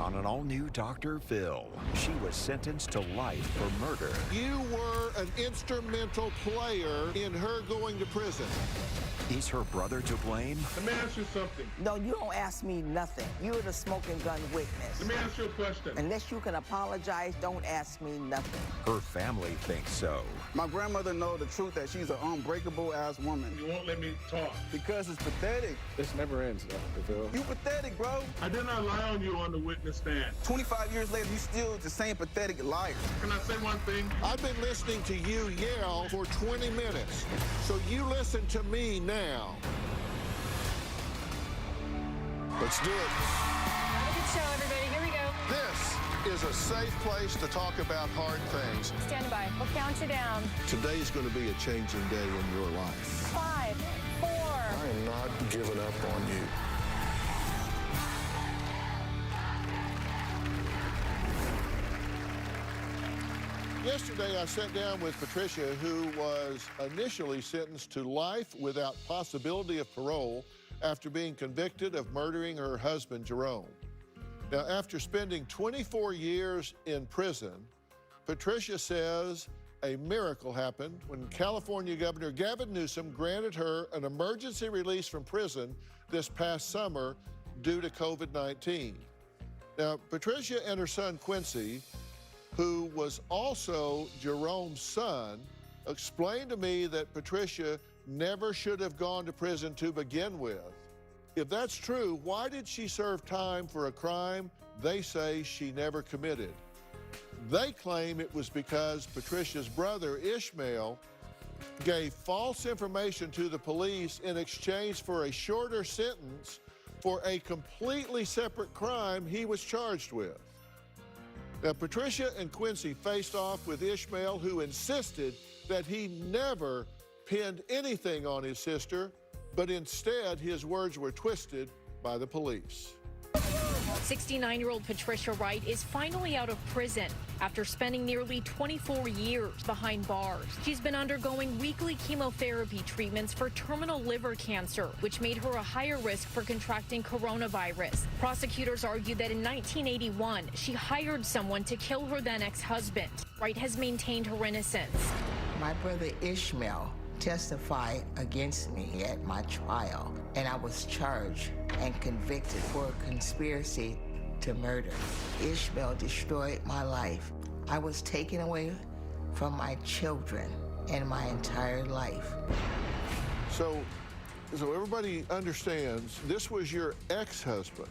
on an all-new Dr. Phil. She was sentenced to life for murder. You were an instrumental player in her going to prison. Is her brother to blame? Let me ask you something. No, you don't ask me nothing. You're the smoking gun witness. Let me ask you a question. Unless you can apologize, don't ask me nothing. Her family thinks so. My grandmother knows the truth that she's an unbreakable-ass woman. You won't let me talk. Because it's pathetic. This never ends, Dr. Phil. You pathetic, bro. I did not lie on you on the witness stand. 25 years later, you still the same pathetic liar. Can I say one thing? I've been listening to you yell for 20 minutes, so you listen to me now. Let's do it. Have a good show, everybody. Here we go. This is a safe place to talk about hard things. Stand by. We'll count you down. Today is going to be a changing day in your life. 5, 4. I am not giving up on you. Yesterday, I sat down with Patricia, who was initially sentenced to life without possibility of parole after being convicted of murdering her husband, Jerome. Now, after spending 24 years in prison, Patricia says a miracle happened when California Governor Gavin Newsom granted her an emergency release from prison this past summer due to COVID-19. Now, Patricia and her son, Quincy, who was also Jerome's son, explained to me that Patricia never should have gone to prison to begin with. If that's true, why did she serve time for a crime they say she never committed? They claim it was because Patricia's brother, Ishmael, gave false information to the police in exchange for a shorter sentence for a completely separate crime he was charged with. Now, Patricia and Quincy faced off with Ishmael, who insisted that he never pinned anything on his sister, but instead his words were twisted by the police. 69-year-old Patricia Wright is finally out of prison after spending nearly 24 years behind bars. She's been undergoing weekly chemotherapy treatments for terminal liver cancer, which made her a higher risk for contracting coronavirus. Prosecutors argue that in 1981, she hired someone to kill her then ex-husband. Wright has maintained her innocence. My brother Ishmael testified against me at my trial, and I was charged and convicted for a conspiracy to murder. Ishmael destroyed my life. I was taken away from my children and my entire life. So everybody understands this was your ex-husband,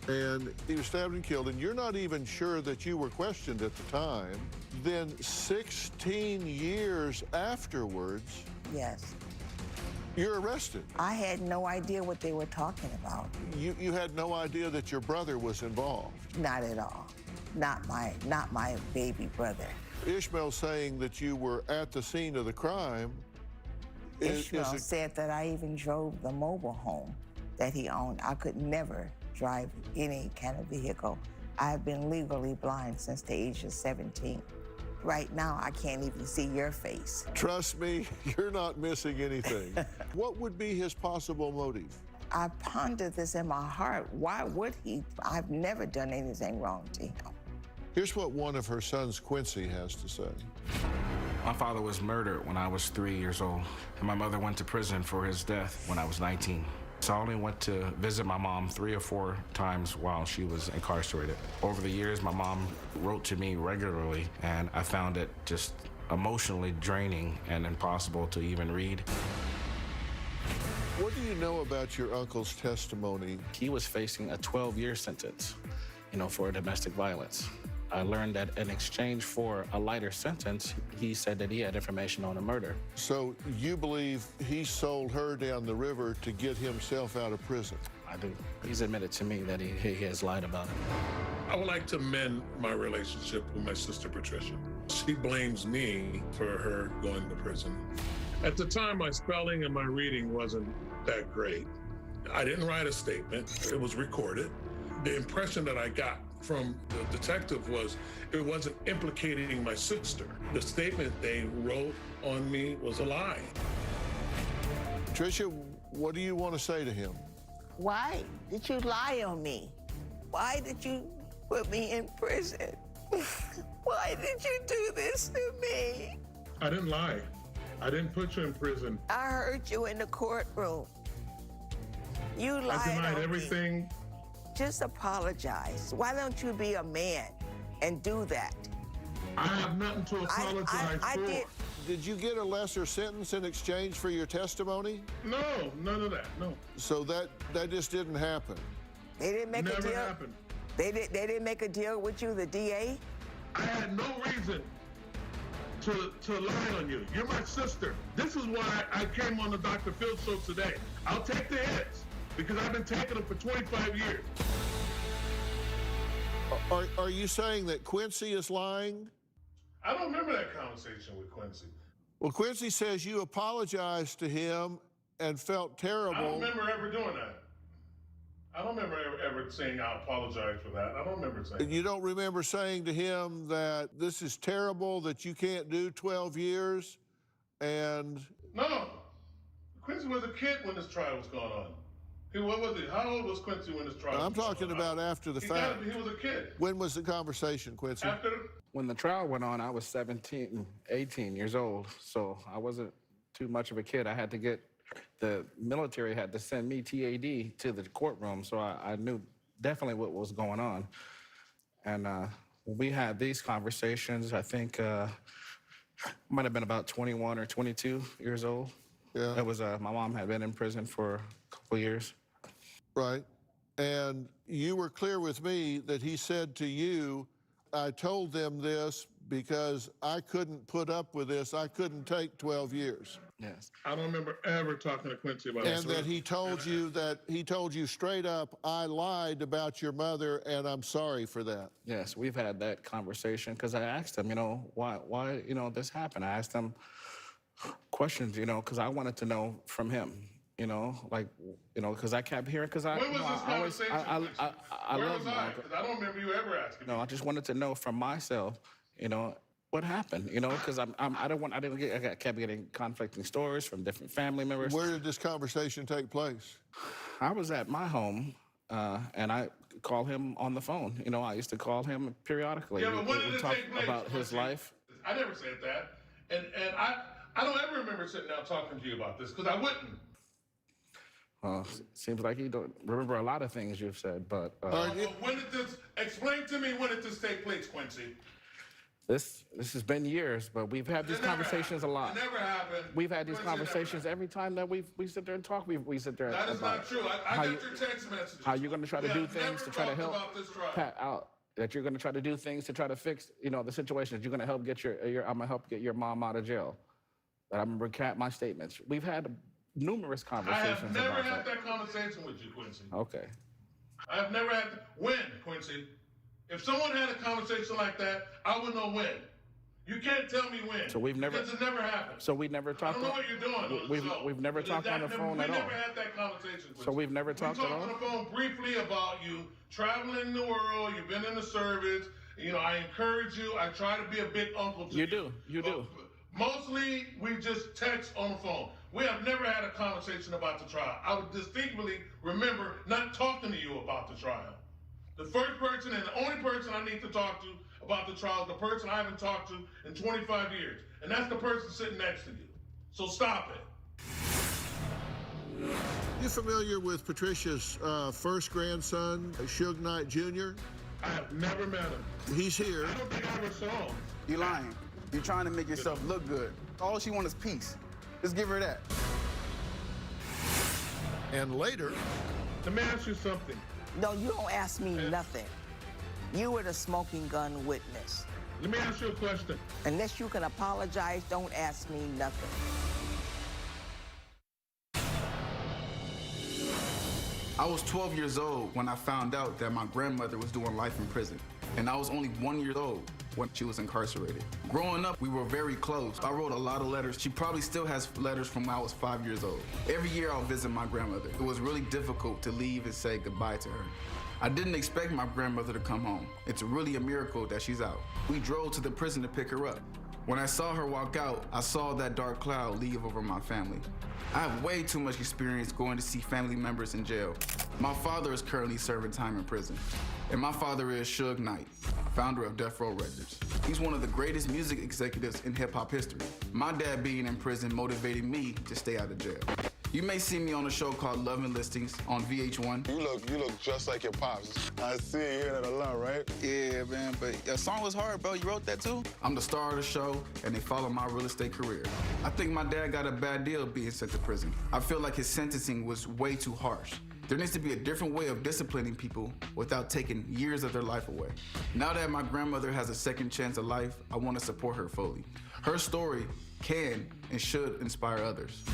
and he was stabbed and killed, and you're not even sure that you were questioned at the time. Then 16 years afterwards, Yes. you're arrested. I had no idea what they were talking about. You had no idea that your brother was involved. Not at all. Not my baby brother. Ishmael saying that you were at the scene of the crime. Ishmael said that I even drove the mobile home that he owned. I could never drive any kind of vehicle. I've been legally blind since the age of 17. Right now, I can't even see your face. Trust me, you're not missing anything. What would be his possible motive? I pondered this in my heart. Why would he? I've never done anything wrong to him. Here's what one of her sons, Quincy, has to say. My father was murdered when I was 3 years old, and my mother went to prison for his death when I was 19. So I only went to visit my mom 3 or 4 times while she was incarcerated. Over the years, my mom wrote to me regularly, and I found it just emotionally draining and impossible to even read. What do you know about your uncle's testimony? He was facing a 12-year sentence, for domestic violence. I learned that in exchange for a lighter sentence, he said that he had information on a murder. So you believe he sold her down the river to get himself out of prison? I do. He's admitted to me that he has lied about it. I would like to mend my relationship with my sister, Patricia. She blames me for her going to prison. At the time, my spelling and my reading wasn't that great. I didn't write a statement. It was recorded. The impression that I got from the detective was it wasn't implicating my sister. The statement they wrote on me was a lie. Patricia, what do you want to say to him? Why did you lie on me? Why did you put me in prison. Why did you do this to me? I didn't lie. I didn't put you in prison. I heard you in the courtroom. You lied I denied on everything. me. Just apologize. Why don't you be a man and do that? I have nothing to apologize for. Did you get a lesser sentence in exchange for your testimony? No, none of that, no. So that just didn't happen? They didn't make a deal? Never happened. They didn't make a deal with you, the DA? I had no reason to lie on you. You're my sister. This is why I came on the Dr. Phil show today. I'll take the hits because I've been taking them for 25 years. Are you saying that Quincy is lying? I don't remember that conversation with Quincy. Well, Quincy says you apologized to him and felt terrible. I don't remember ever doing that. I don't remember ever saying I apologize for that. I don't remember saying You don't remember saying to him that this is terrible, that you can't do 12 years, and... No. Quincy was a kid when this trial was going on. What was he? How old was Quincy when this trial was going on? I'm talking about after the fact. He was a kid. When was the conversation, Quincy? When the trial went on, I was 17, 18 years old, so I wasn't too much of a kid. I had to get, the military had to send me TAD to the courtroom, so I knew definitely what was going on. And we had these conversations, I think, might have been about 21 or 22 years old. Yeah. It was, my mom had been in prison for a couple years. Right. And you were clear with me that he said to you, I told them this because I couldn't put up with this. I couldn't take 12 years. Yes. I don't remember ever talking to Quincy about And that he told you straight up, I lied about your mother and I'm sorry for that. Yes, we've had that conversation because I asked him, why, this happened. I asked him questions, because I wanted to know from him. Because I kept hearing, because I, when was this conversation? I Where love was I? Because I don't remember you ever asking me. No, I just wanted to know from myself, what happened, because I kept getting conflicting stories from different family members. Where did this conversation take place? I was at my home, and I called him on the phone. I used to call him periodically. Yeah, but when did it talk take place? about his life. I never said that. And I don't ever remember sitting down talking to you about this, because I wouldn't. Seems like you don't remember a lot of things you've said, but... Explain to me when did this take place, Quincy? This has been years, but we've had these conversations a lot. It never happened. We've had these conversations every time that we sit there and talk. We sit there. That is not true. I got your text messages. How you're going to try to do things to try to help Pat out? That you're going to try to do things to try to fix, the situation. That you're going to help get I'm going to help get your mom out of jail. That I'm going to recant my statements. We've had numerous conversations about that. I have never had that conversation with you, Quincy. Okay. I have never had. When, Quincy? If someone had a conversation like that, I would know when. You can't tell me when. So we've never. Because it never happened. So we never talked. I don't know what you're doing. We've never talked on the phone at all. We never had that conversation. So we've never talked at all. We talked on the phone briefly about you traveling the world. You've been in the service. I encourage you. I try to be a big uncle to you. You do. Mostly, we just text on the phone. We have never had a conversation about the trial. I would distinctly remember not talking to you about the trial. The first person and the only person I need to talk to about the trial is the person I haven't talked to in 25 years. And that's the person sitting next to you. So stop it. You familiar with Patricia's first grandson, Suge Knight Jr.? I have never met him. He's here. I don't think I ever saw him. You're lying. You're trying to make yourself look good. All she wants is peace. Just give her that. And later... Let me ask you something. No, you don't ask me nothing. You were the smoking gun witness. Let me ask you a question. Unless you can apologize, don't ask me nothing. I was 12 years old when I found out that my grandmother was doing life in prison. And I was only 1 year old when she was incarcerated. Growing up, we were very close. I wrote a lot of letters. She probably still has letters from when I was 5 years old. Every year I'll visit my grandmother. It was really difficult to leave and say goodbye to her. I didn't expect my grandmother to come home. It's really a miracle that she's out. We drove to the prison to pick her up. When I saw her walk out, I saw that dark cloud leave over my family. I have way too much experience going to see family members in jail. My father is currently serving time in prison. And my father is Suge Knight, founder of Death Row Records. He's one of the greatest music executives in hip-hop history. My dad being in prison motivated me to stay out of jail. You may see me on a show called Love and Listings on VH1. You look just like your pops. I see you hear that a lot, right? Yeah, man, but your song was hard, bro. You wrote that too? I'm the star of the show, and they follow my real estate career. I think my dad got a bad deal being sent to prison. I feel like his sentencing was way too harsh. There needs to be a different way of disciplining people without taking years of their life away. Now that my grandmother has a second chance of life, I want to support her fully. Her story can and should inspire others.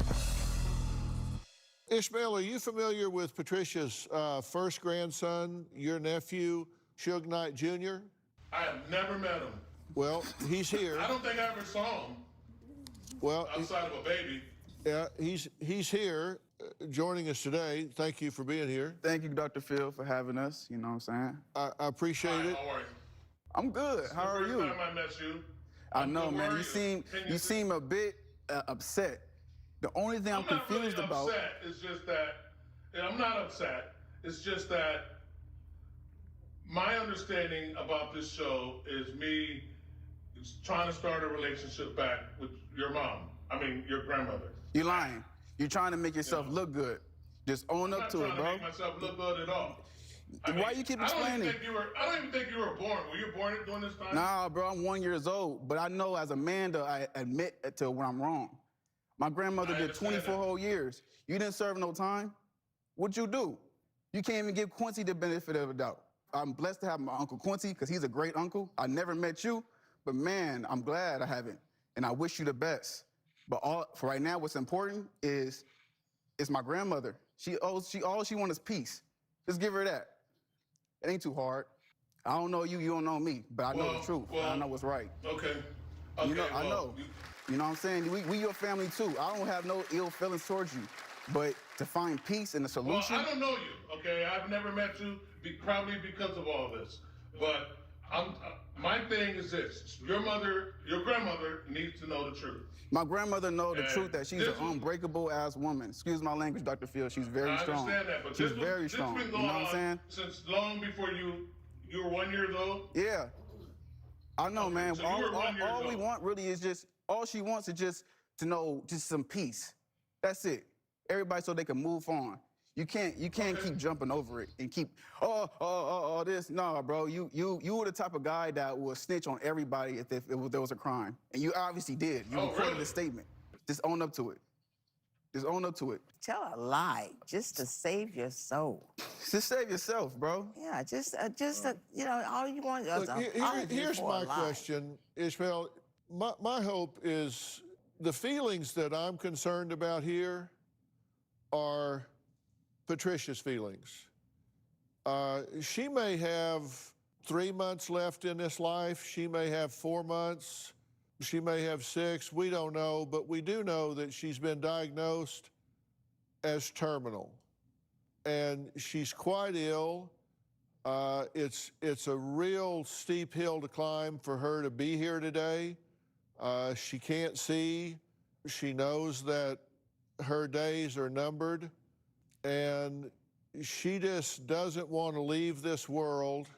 Ishmael, are you familiar with Patricia's first grandson, your nephew, Suge Knight Jr.? I have never met him. Well, he's here. I don't think I ever saw him. Well, outside of a baby. Yeah, he's here joining us today. Thank you for being here. Thank you, Dr. Phil, for having us. You know what I'm saying? I appreciate it. How are you? I'm good. How are you? The first time I met you. I know, man. You seem a bit upset. The only thing I'm confused about. Upset. It's just that I'm not upset. It's just that my understanding about this show is me trying to start a relationship back with your mom. I mean, your grandmother. You're lying. You're trying to make yourself look good. Just own up to it, bro. I'm not trying to make myself look good at all. Why you keep explaining? I don't even think you were born. Were you born during this time? Nah, bro. I'm 1 year old. But I know as a man, I admit to when I'm wrong. My grandmother did 24 whole years. You didn't serve no time. What'd you do? You can't even give Quincy the benefit of the doubt. I'm blessed to have my Uncle Quincy because he's a great uncle. I never met you, but man, I'm glad I haven't. And I wish you the best. But for right now, what's important is my grandmother. All she wants is peace. Just give her that. It ain't too hard. I don't know you, you don't know me, but I know the truth. And I know what's right. Okay. You know, I know. You know what I'm saying? We your family too. I don't have no ill feelings towards you. But to find peace and a solution. Well, I don't know you, okay? I've never met you, probably because of all this. But my thing is this: your grandmother needs to know the truth. My grandmother knows the truth that she's an unbreakable ass woman. Excuse my language, Dr. Phil. She's very strong. I understand that, but she's very strong. This been going on since long before you were 1 year old. Yeah, I know, man. So all we want really is just. All she wants is just to know just some peace. That's it. Everybody so they can move on. You can't keep jumping over it and keep this. No, bro. You were the type of guy that would snitch on everybody if there was a crime, and you obviously did. You recorded the statement. Just own up to it. Just own up to it. Tell a lie just to save your soul. Just save yourself, bro. Yeah, just you know, all you want is here's my question, Ishmael. My hope is the feelings that I'm concerned about here are Patricia's feelings. She may have 3 months left in this life. She may have 4 months. She may have 6. We don't know, but we do know that she's been diagnosed as terminal. And she's quite ill. It's a real steep hill to climb for her to be here today. She can't see. She knows that her days are numbered, and she just doesn't want to leave this world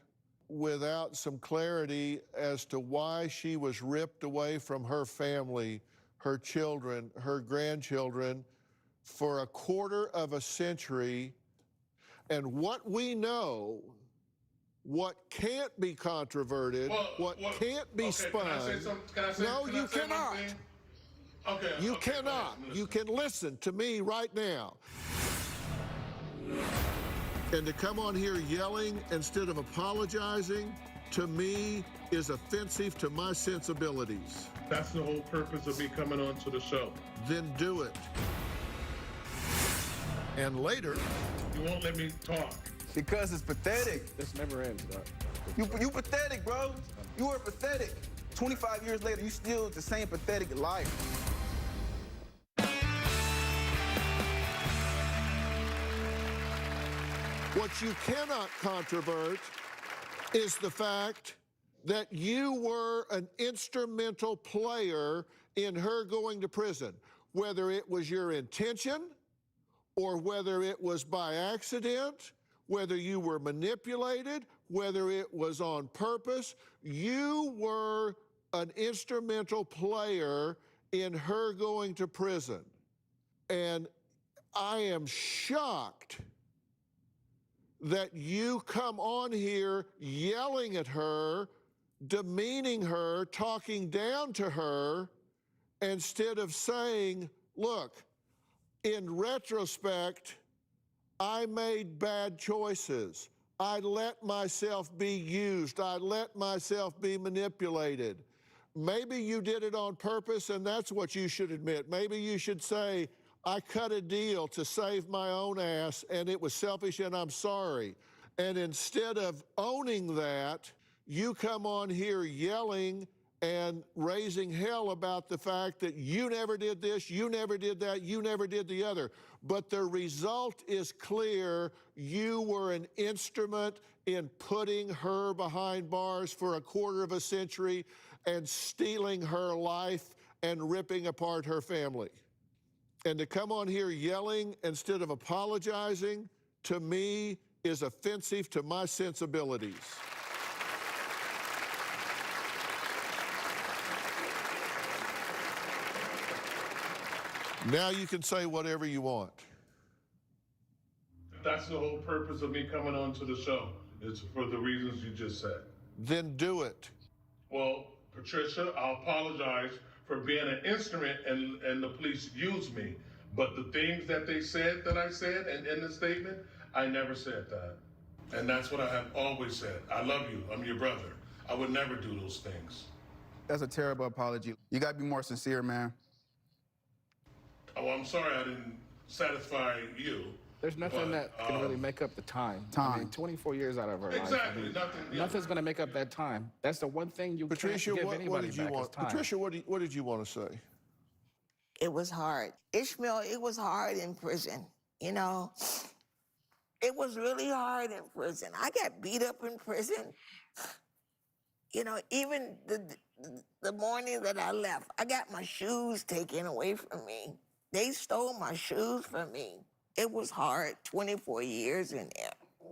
without some clarity as to why she was ripped away from her family, her children, her grandchildren for a quarter of a century. And what we know, what can't be controverted, what can't be spun. No, you cannot. Okay. You cannot. You can listen to me right now. And to come on here yelling instead of apologizing, to me, is offensive to my sensibilities. That's the whole purpose of me coming on to the show. Then do it. And later... You won't let me talk. Because it's pathetic. This never ends, bro. You pathetic, bro. You are pathetic. 25 years later, you still the same pathetic liar. What you cannot controvert is the fact that you were an instrumental player in her going to prison, whether it was your intention or whether it was by accident, whether you were manipulated, whether it was on purpose, you were an instrumental player in her going to prison. And I am shocked that you come on here yelling at her, demeaning her, talking down to her, instead of saying, look, in retrospect, I made bad choices. I let myself be used. I let myself be manipulated. Maybe you did it on purpose, and that's what you should admit. Maybe you should say, I cut a deal to save my own ass, and it was selfish, and I'm sorry. And instead of owning that, you come on here yelling and raising hell about the fact that you never did this, you never did that, you never did the other. But the result is clear. You were an instrument in putting her behind bars for a quarter of a century and stealing her life and ripping apart her family. And to come on here yelling instead of apologizing, to me, is offensive to my sensibilities. Now you can say whatever you want. That's the whole purpose of me coming onto the show, is for the reasons you just said. Then do it. Well, Patricia, I'll apologize for being an instrument and the police used me. But the things that they said that I said in the statement, I never said that. And that's what I have always said. I love you. I'm your brother. I would never do those things. That's a terrible apology. You gotta be more sincere, man. Oh, I'm sorry I didn't satisfy you. There's nothing that can really make up the time. I mean, 24 years out of her life. Exactly. I mean, nothing's going to make up that time. That's the one thing you Patricia, can't give what anybody did you back want? is time. Patricia, what did you want to say? It was hard. Ishmael, it was hard in prison, you know. It was really hard in prison. I got beat up in prison. You know, even the morning that I left, I got my shoes taken away from me. They stole my shoes from me. It was hard, 24 years in there.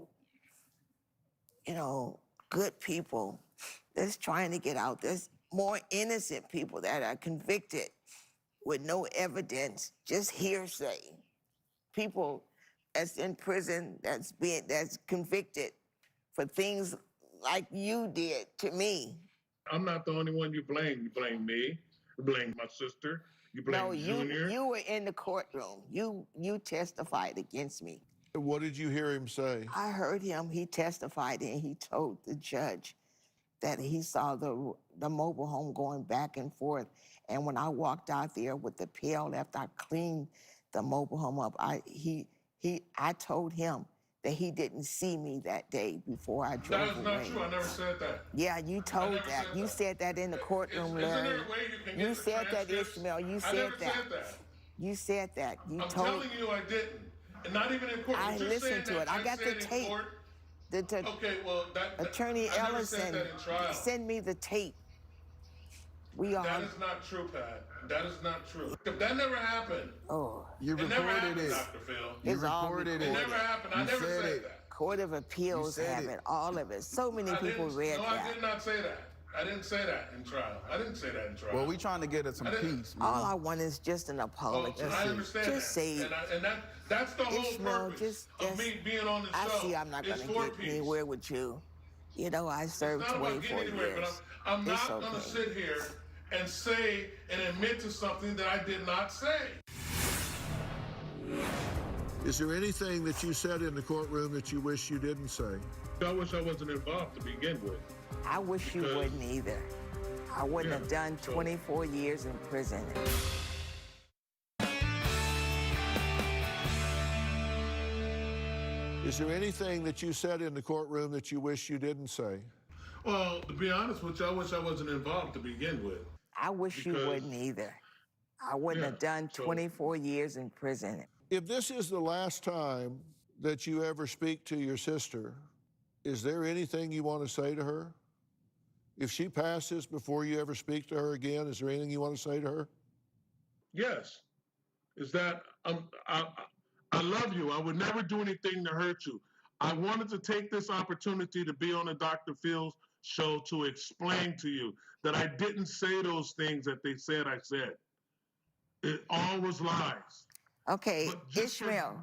You know, good people that's trying to get out. There's more innocent people that are convicted with no evidence, just hearsay. People that's in prison that's convicted for things like you did to me. I'm not the only one you blame. You blame me. You blame my sister. You blame Junior. You were in the courtroom. You testified against me. What did you hear him say? I heard him. He testified and he told the judge that he saw the mobile home going back and forth. And when I walked out there with the pail after I cleaned the mobile home up, I told him that he didn't see me that day before I drove away. That is not true. I never said that. Yeah, you told that. You said that in the courtroom, Larry. Isn't there a way you can get You the said that, transcripts? Ishmael. You I said never that. said that. You said that. You I'm told. telling you I didn't. And not even in court. I You're just listened saying to it. that I got the said in tape. court. Okay, well, Attorney I never Ellison said that in trial. send me the tape. That is not true, Pat. That is not true. If that never happened. Oh. You It never recorded happened, it. Dr. Phil. You It's all recorded It it. never happened. I You never said said it. that. Court of Appeals You said have it. it, all of it. So many I people didn't- read no, that. I did not say that. I didn't say that in trial. I didn't say that in trial. Well, we trying to get us some I didn't- peace, man. All I want is just an apology. I understand Just that. say, And that's the whole Ishmael, purpose of me being on the show. I see I'm not going It's to for get peace. anywhere with you. You know, I served It's not about 24 getting anywhere, years. but I'm It's not going to okay. sit here and say and admit to something that I did not say. Is there anything that you said in the courtroom that you wish you didn't say? I wish I wasn't involved to begin with. I wish you wouldn't either. I wouldn't have done 24 years in prison. Is there anything that you said in the courtroom that you wish you didn't say? Well, to be honest with you, I wish I wasn't involved to begin with. I wish you wouldn't either. I wouldn't have done 24 years in prison. If this is the last time that you ever speak to your sister, is there anything you want to say to her? If she passes before you ever speak to her again, is there anything you want to say to her? Yes. Is that I love you. I would never do anything to hurt you. I wanted to take this opportunity to be on a Dr. Phil's show to explain to you that I didn't say those things that they said I said. It all was lies. Okay, Ishmael,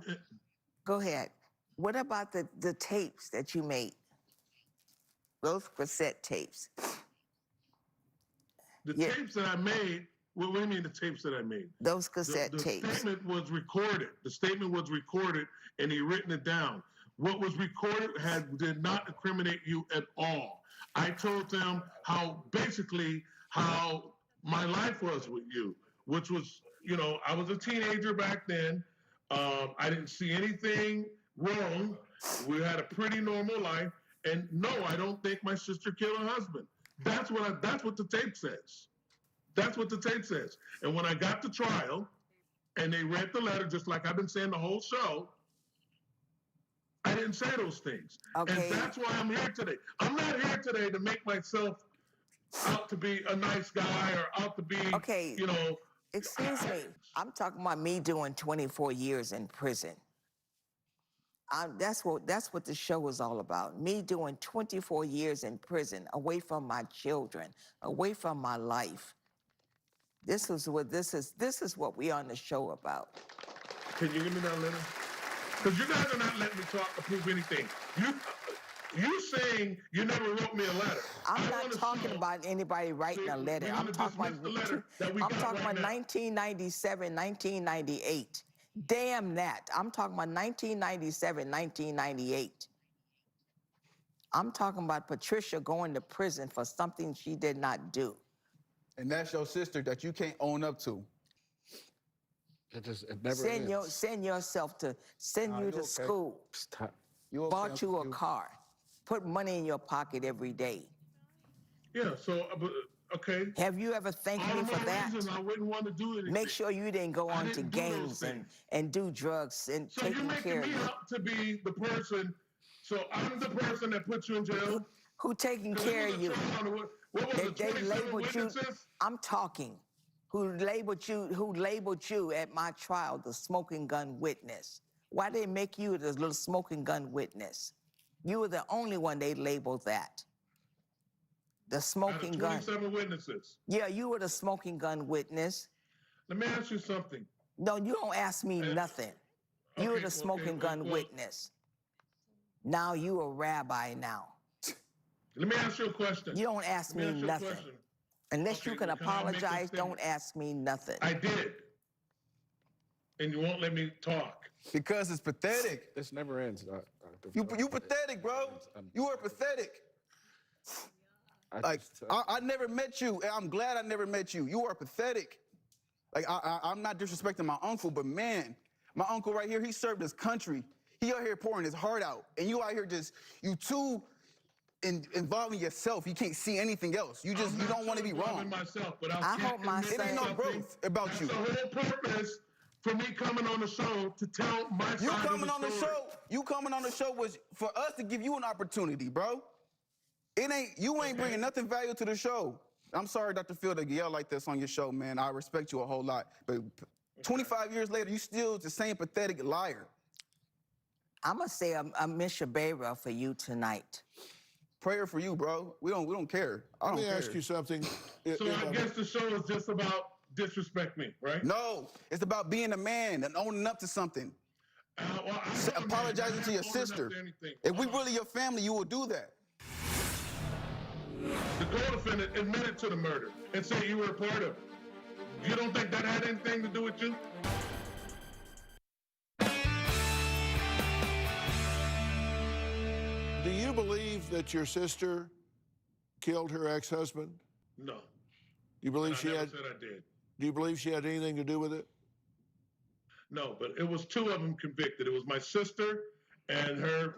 go ahead. What about the tapes that you made? Those cassette tapes. The tapes that I made, what do you mean the tapes that I made? Those cassette tapes. The statement was recorded. The statement was recorded, and he written it down. What was recorded did not incriminate you at all. I told them how my life was with you, which was, I was a teenager back then. I didn't see anything wrong. We had a pretty normal life. And no, I don't think my sister killed her husband. That's what the tape says. That's what the tape says. And when I got to trial and they read the letter, just like I've been saying the whole show, I didn't say those things. Okay. And that's why I'm here today. I'm not here today to make myself out to be a nice guy or out to be, Excuse me. I'm talking about me doing 24 years in prison. That's what the show is all about. Me doing 24 years in prison, away from my children, away from my life. This is what we on the show about. Can you give me that letter? Because you guys are not letting me talk or prove anything. You saying you never wrote me a letter. I'm not talking about anybody writing a letter. I'm talking about 1997, 1998. Damn that. I'm talking about 1997, 1998. I'm talking about Patricia going to prison for something she did not do. And that's your sister that you can't own up to. It never send yourself to you to school. Stop. Bought you a car. Put money in your pocket every day. Yeah, so, okay. Have you ever thanked me for that? I wouldn't want to do anything. Make sure you didn't go on to games and do drugs and taking care of you. So you're making me out to be the person, so I'm the person that put you in jail? Who taking care of you? What was They labeled you, I'm talking. Who labeled you at my trial the smoking gun witness? Why they make you the little smoking gun witness? You were the only one they labeled that. The smoking gun. 27 witnesses. Yeah, you were the smoking gun witness. Let me ask you something. No, you don't ask me nothing. You were the smoking gun witness. Now you a rabbi now. Let me ask you a question. You don't ask me nothing. Unless you can apologize, don't ask me nothing. I did. And you won't let me talk. Because it's pathetic. This never ends. You pathetic, bro. You are pathetic. I never met you, and I'm glad I never met you. You are pathetic. I'm not disrespecting my uncle, but man, my uncle right here, he served his country. He out here pouring his heart out, and you out here you too involving yourself. You can't see anything else. You don't want to be wrong. I hope my son. It ain't no growth about you. That's the whole purpose for me coming on the show to tell my side of the story. You coming on the show was for us to give you an opportunity, bro. You ain't bringing nothing valuable to the show. I'm sorry, Dr. Phil, to yell like this on your show, man. I respect you a whole lot. But 25 years later, you still the same pathetic liar. I'm going to say a mishabera for you tonight. Prayer for you, bro. We don't care. Let me ask you something. So I guess the show is just about disrespect me, right? No, it's about being a man and owning up to something. Apologizing to your sister. If we really your family, you will do that. The co-defendant admitted to the murder and said you were a part of it. You don't think that had anything to do with you? Do you believe that your sister killed her ex-husband? No. You believe she had? Said I did. Do you believe she had anything to do with it? No, but it was two of them convicted. It was my sister and her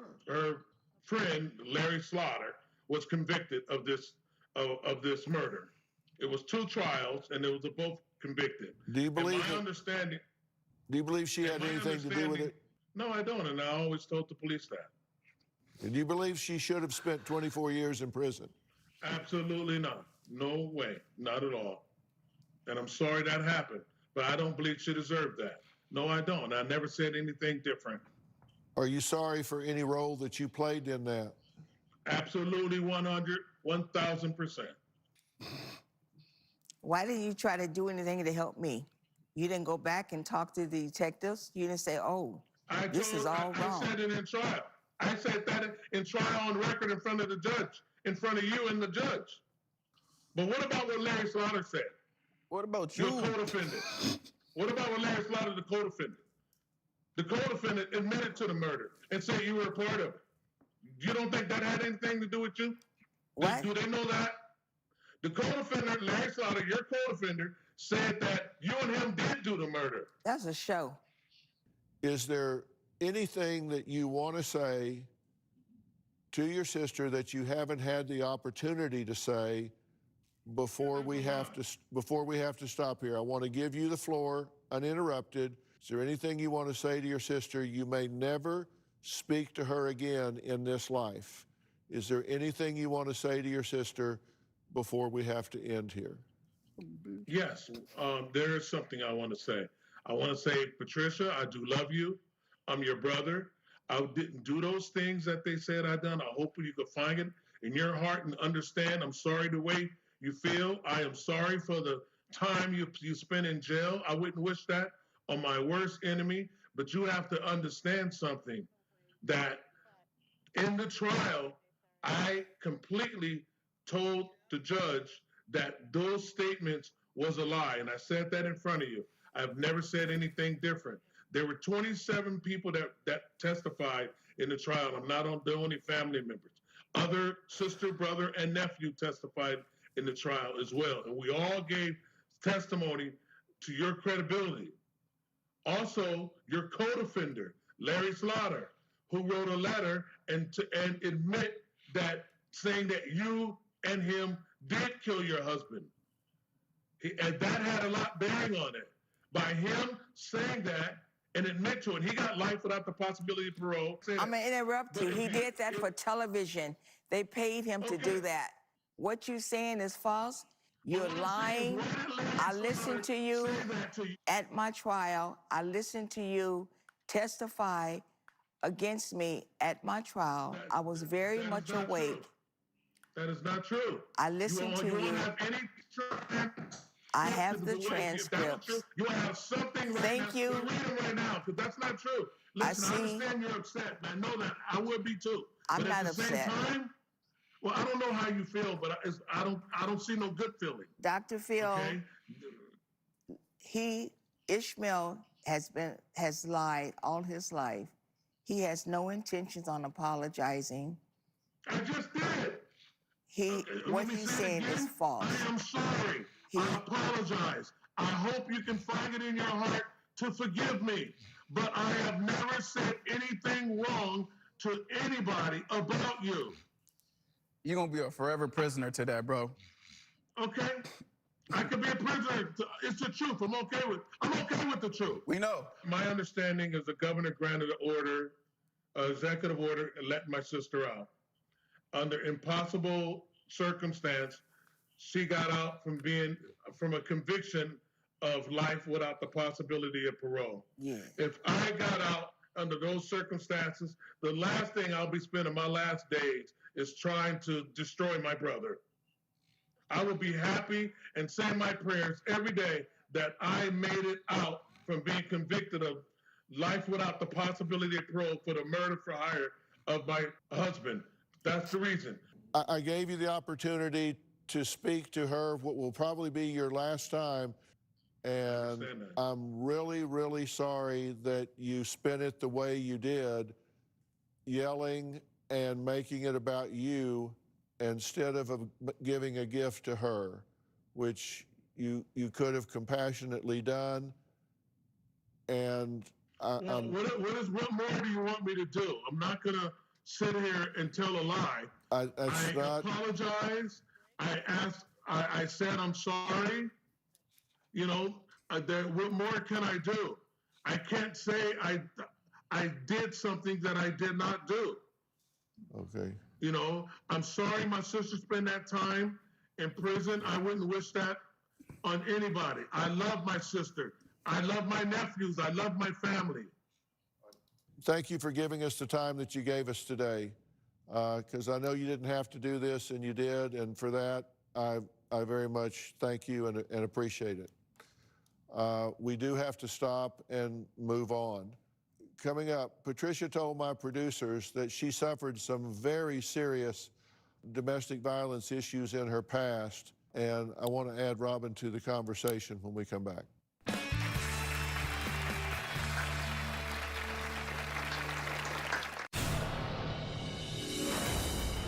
friend Larry Slaughter was convicted of this murder. It was two trials, and they were both convicted. Do you believe? My understanding. Do you believe she had anything to do with it? No, I don't, and I always told the police that. And do you believe she should have spent 24 years in prison? Absolutely not. No way. Not at all. And I'm sorry that happened, but I don't believe she deserved that. No, I don't. I never said anything different. Are you sorry for any role that you played in that? Absolutely 1,000%. Why didn't you try to do anything to help me? You didn't go back and talk to the detectives? You didn't say, oh, this is all wrong. I said it in trial. I said that in trial on record in front of the judge, in front of you and the judge. But what about what Larry Slaughter said? What about you? Your co-defendant. What about what Larry Slaughter, the co-defendant? The co-defendant admitted to the murder and said you were a part of it. You don't think that had anything to do with you? What? Do they know that? The co-defendant, Larry Slaughter, your co-defendant, said that you and him did do the murder. That's a show. Is there anything that you want to say to your sister that you haven't had the opportunity to say before we have to stop here? I want to give you the floor uninterrupted. Is there anything you want to say to your sister? You may never speak to her again in this life. Is there anything you want to say to your sister before we have to end here? Yes, there is something I want to say. I want to say, Patricia, I do love you. I'm your brother. I didn't do those things that they said I done. I hope you could find it in your heart and understand. I'm sorry the way you feel. I am sorry for the time you spent in jail. I wouldn't wish that on my worst enemy, but you have to understand something, that in the trial, I completely told the judge that those statements was a lie, and I said that in front of you. I've never said anything different. There were 27 people that testified in the trial. I'm not the only family members. Other sister, brother, and nephew testified in the trial as well, and we all gave testimony to your credibility. Also, your co-defender, Larry Slaughter, who wrote a letter and admit that, saying that you and him did kill your husband. And that had a lot bearing on it. By him saying that and admit to it, he got life without the possibility of parole. I'm going to interrupt you. He did that for television. They paid him to do that. What you're saying is false. You're lying. I listened to you at my trial. I listened to you testify against me at my trial. I was very much awake. That is not true. I listened to you. I have the transcripts. You have something right Thank now. you. Read them right now, because that's not true. Listen, I understand you're upset. I know that. I would be too. I'm but not at the upset. Same time, well, I don't know how you feel, but I don't see no good feeling. Dr. Phil, okay? Ishmael has lied all his life. He has no intentions on apologizing. I just did. What he's saying is false. I am sorry. I apologize. I hope you can find it in your heart to forgive me. But I have never said anything wrong to anybody about you. You're going to be a forever prisoner to that, bro. Okay? I could be a prisoner. It's the truth. I'm okay with the truth. We know. My understanding is the governor granted an order, an executive order, and let my sister out. Under impossible circumstance, she got out from a conviction of life without the possibility of parole. Yeah. If I got out under those circumstances, the last thing I'll be spending my last days is trying to destroy my brother. I will be happy and say my prayers every day that I made it out from being convicted of life without the possibility of parole for the murder for hire of my husband. That's the reason. I gave you the opportunity to speak to her, what will probably be your last time. And I'm really, really sorry that you spent it the way you did, yelling and making it about you instead of giving a gift to her, which you could have compassionately done. And what more do you want me to do? I'm not going to sit here and tell a lie. I apologize. I said I'm sorry. You know, what more can I do? I can't say I did something that I did not do. Okay. You know, I'm sorry my sister spent that time in prison. I wouldn't wish that on anybody. I love my sister. I love my nephews. I love my family. Thank you for giving us the time that you gave us today, because I know you didn't have to do this, and you did, and for that, I very much thank you and appreciate it. We do have to stop and move on. Coming up, Patricia told my producers that she suffered some very serious domestic violence issues in her past, and I want to add Robin to the conversation when we come back.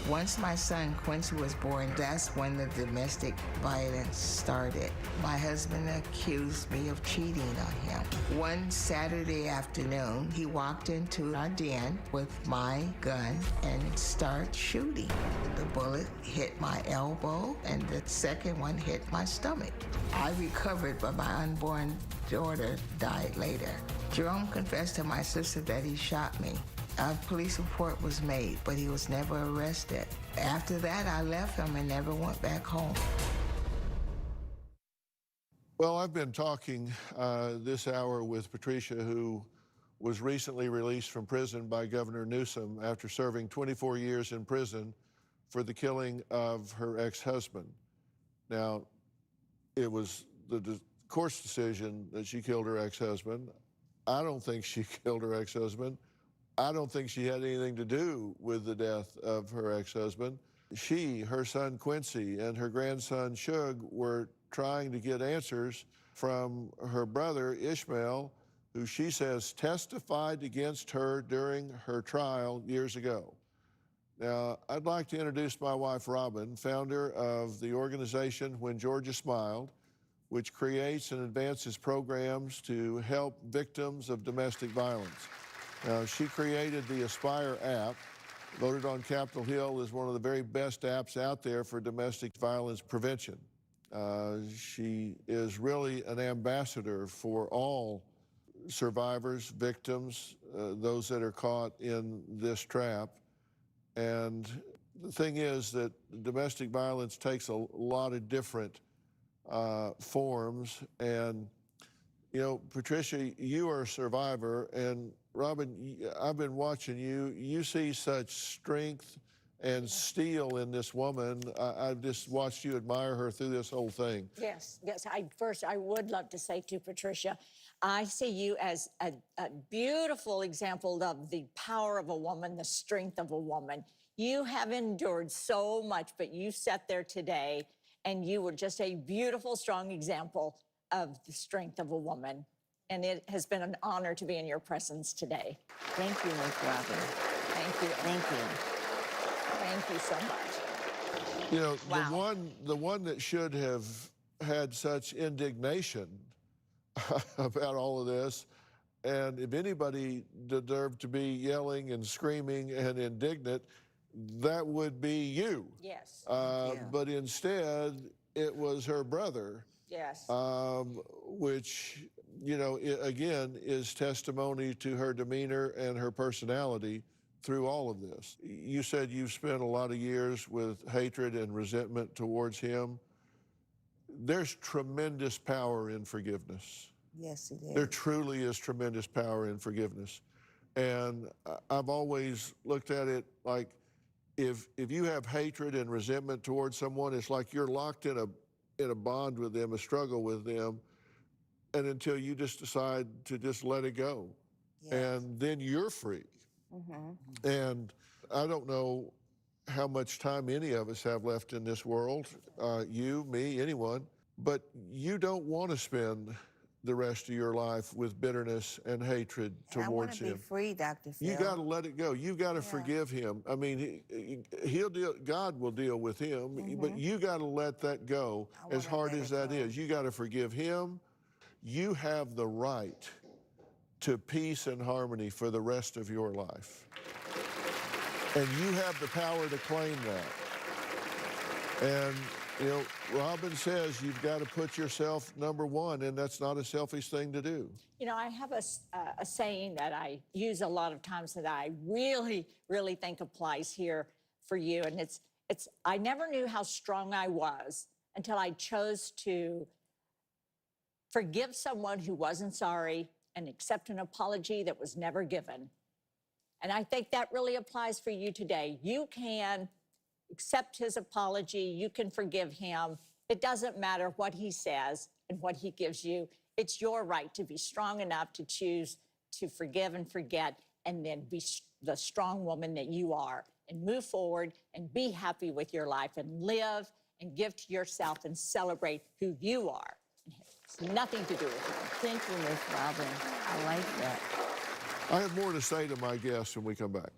Once my son Quincy was born, that's when the domestic violence started. My husband accused me of cheating on him. One Saturday afternoon, he walked into our den with my gun and started shooting. The bullet hit my elbow, and the second one hit my stomach. I recovered, but my unborn daughter died later. Jerome confessed to my sister that he shot me. A police report was made, but he was never arrested. After that, I left him and never went back home. Well, I've been talking this hour with Patricia, who was recently released from prison by Governor Newsom after serving 24 years in prison for the killing of her ex-husband. Now, it was the court's decision that she killed her ex-husband. I don't think she killed her ex-husband. I don't think she had anything to do with the death of her ex-husband. She, her son Quincy, and her grandson Shug were trying to get answers from her brother Ishmael, who she says testified against her during her trial years ago. Now, I'd like to introduce my wife, Robin, founder of the organization When Georgia Smiled, which creates and advances programs to help victims of domestic violence. She created the Aspire app, voted on Capitol Hill as one of the very best apps out there for domestic violence prevention. She is really an ambassador for all survivors, victims, those that are caught in this trap. And the thing is that domestic violence takes a lot of different forms. And, you know, Patricia, you are a survivor, and Robin, I've been watching you. You see such strength and steel in this woman. I've just watched you admire her through this whole thing. Yes, yes. First, I would love to say to Patricia, I see you as a beautiful example of the power of a woman, the strength of a woman. You have endured so much, but you sat there today, and you were just a beautiful, strong example of the strength of a woman. And it has been an honor to be in your presence today. Thank you, Ms. Robin. Thank you. Thank you. Thank you so much. You know, Wow. the one that should have had such indignation about all of this, and if anybody deserved to be yelling and screaming and indignant, that would be you. Yes. But instead, it was her brother. Yes. Which, you know, again, is testimony to her demeanor and her personality through all of this. You said you've spent a lot of years with hatred and resentment towards him. There's tremendous power in forgiveness. Yes, it is. There truly is tremendous power in forgiveness. And I've always looked at it like if you have hatred and resentment towards someone, it's like you're locked in a bond with them, a struggle with them, and until you just decide to just let it go. Yes. And then you're free. Mm-hmm. And I don't know how much time any of us have left in this world, you, me, anyone, but you don't want to spend the rest of your life with bitterness and hatred towards him. I want to be free, Dr. Phil. You got to let it go. You got to forgive him. I mean, he'll deal. God will deal with him, but you got to let that go. As hard as that is, you got to forgive him. You have the right to peace and harmony for the rest of your life, and you have the power to claim that. And you know, Robin says you've got to put yourself number one, and that's not a selfish thing to do. You know, I have a saying that I use a lot of times that I really, really think applies here. for you. And I never knew how strong I was until I chose to forgive someone who wasn't sorry and accept an apology that was never given. And I think that really applies for you today. You can accept his apology. You can forgive him. It doesn't matter what he says and what he gives you. It's your right to be strong enough to choose to forgive and forget, and then be the strong woman that you are, and move forward and be happy with your life and live and give to yourself and celebrate who you are. It's nothing to do with him. Thank you, Miss Robin. I like that. I have more to say to my guests when we come back.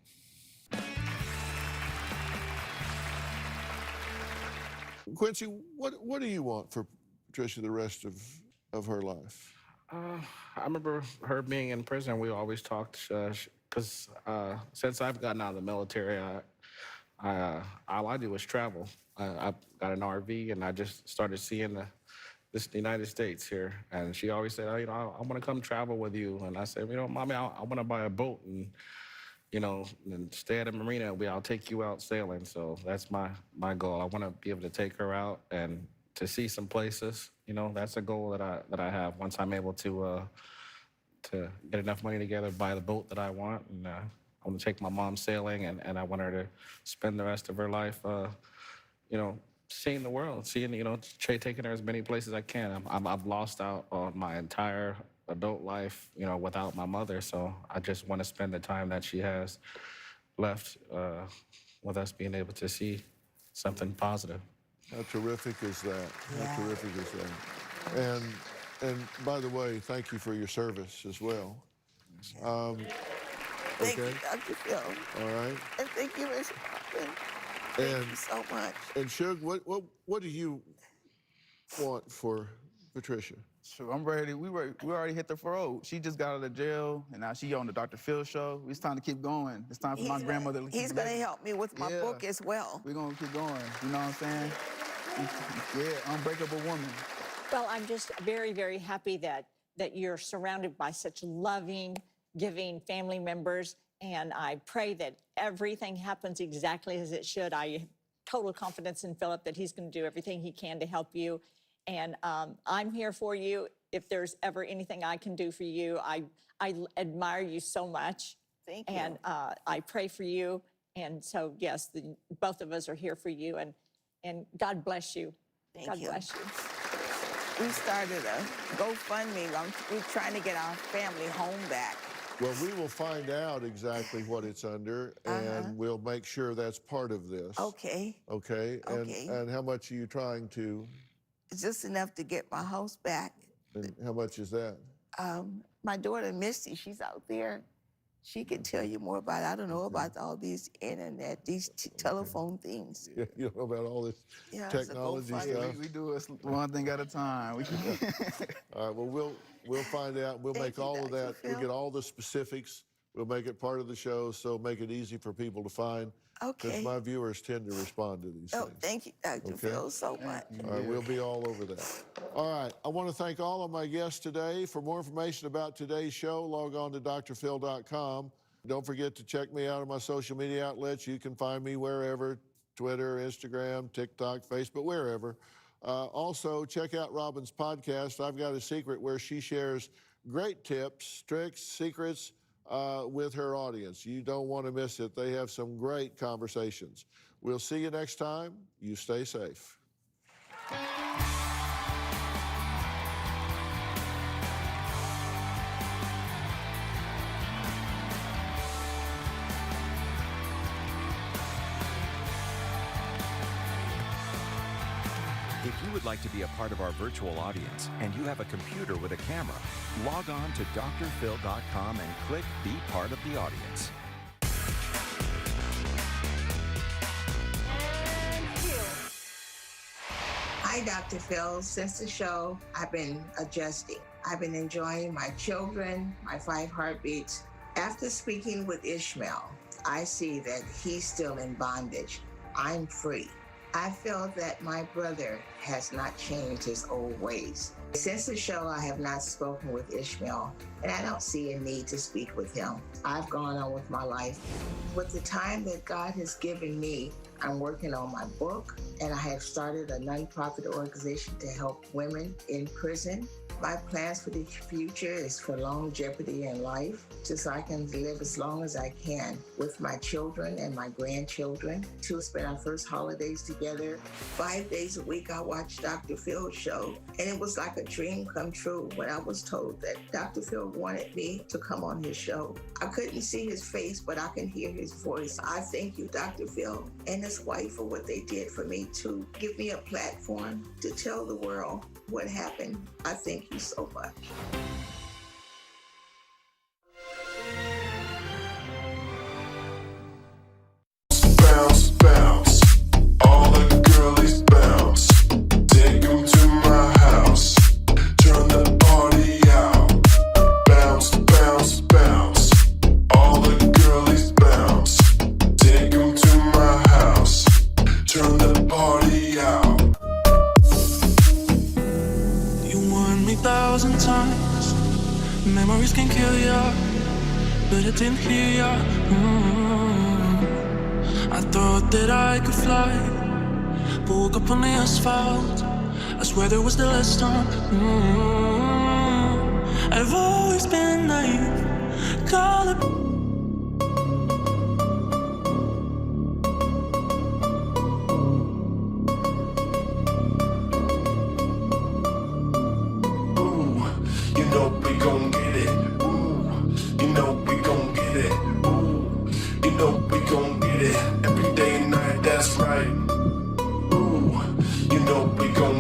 Quincy, what do you want for Patricia the rest of her life? I remember her being in prison. We always talked because since I've gotten out of the military, all I do is travel. I got an RV and I just started seeing the United States here. And she always said, I want to come travel with you. And I said, Mommy, I want to buy a boat and, and stay at a marina. I'll take you out sailing. So that's my goal. I want to be able to take her out and to see some places. That's a goal that I have once I'm able to get enough money together, buy the boat that I want. And I want to take my mom sailing, and I want her to spend the rest of her life, seeing the world, taking her as many places as I can. I've lost out on my entire adult life, without my mother. So I just want to spend the time that she has left with us being able to see something positive. How terrific is that? Yeah. How terrific is that? And by the way, thank you for your service as well. Thank okay. you, Dr. Phil. All right. And thank you, Miss Robin. Thank you so much. And Shug, what do you want for Patricia? Sure, I'm ready. We already hit the road. She just got out of jail, and now she on the Dr. Phil show. It's time to keep going. It's time for my grandmother to keep He's going to help me with my book as well. We're going to keep going. You know what I'm saying? Yeah, unbreakable woman. Well, I'm just very, very happy that you're surrounded by such loving, giving family members, and I pray that everything happens exactly as it should. I have total confidence in Philip that he's going to do everything he can to help you, and I'm here for you. If there's ever anything I can do for you, I admire you so much. Thank you. And I pray for you, and so yes, both of us are here for you, and God bless you. Thank you. God bless you. We started a GoFundMe. We're trying to get our family home back. Well, we will find out exactly what it's under, and we'll make sure that's part of this. Okay. Okay? And how much are you trying to? It's just enough to get my house back. And how much is that? My daughter, Misty, she's out there. She can tell you more about it. I don't know about all these internet, these telephone things. Yeah, you don't know about all this technology stuff? We do it one thing at a time. All right, well, we'll find out. We'll make all of that. We'll get all the specifics. We'll make it part of the show, so make it easy for people to find. Okay. Because my viewers tend to respond to these things. Thank you, Dr. Phil, so much. All right, we'll be all over that. All right, I want to thank all of my guests today. For more information about today's show, log on to drphil.com. Don't forget to check me out on my social media outlets. You can find me wherever, Twitter, Instagram, TikTok, Facebook, wherever. Also, check out Robin's podcast, I've Got a Secret, where she shares great tips, tricks, secrets, with her audience. You don't want to miss it. They have some great conversations. We'll see you next time. You stay safe. If you would like to be a part of our virtual audience and you have a computer with a camera, log on to drphil.com and click Be Part of the Audience. Hi, Dr. Phil. Since the show, I've been adjusting. I've been enjoying my children, my 5 heartbeats. After speaking with Ishmael, I see that he's still in bondage. I'm free. I feel that my brother has not changed his old ways. Since the show, I have not spoken with Ishmael, and I don't see a need to speak with him. I've gone on with my life. With the time that God has given me, I'm working on my book, and I have started a nonprofit organization to help women in prison. My plans for the future is for longevity in life, just so I can live as long as I can with my children and my grandchildren, to spend our first holidays together. 5 days a week, I watch Dr. Phil's show, and it was like a dream come true when I was told that Dr. Phil wanted me to come on his show. I couldn't see his face, but I can hear his voice. I thank you, Dr. Phil, and his wife for what they did for me to give me a platform to tell the world what happened. I thank you so much. Bounce, bounce, all the girlies bounce. Take them to my house, turn the party out. Bounce, bounce, bounce, all the girlies bounce. Take them to my house, turn the party out. 1,000 times. Memories can kill ya, but it didn't hear ya. I thought that I could fly, but woke up on the asphalt. I swear there was the last time. I've always been naive. Call it. We gon' get it, ooh. You know we gon' get it, ooh. You know we gon' get it every day and night. That's right, ooh. You know we gon'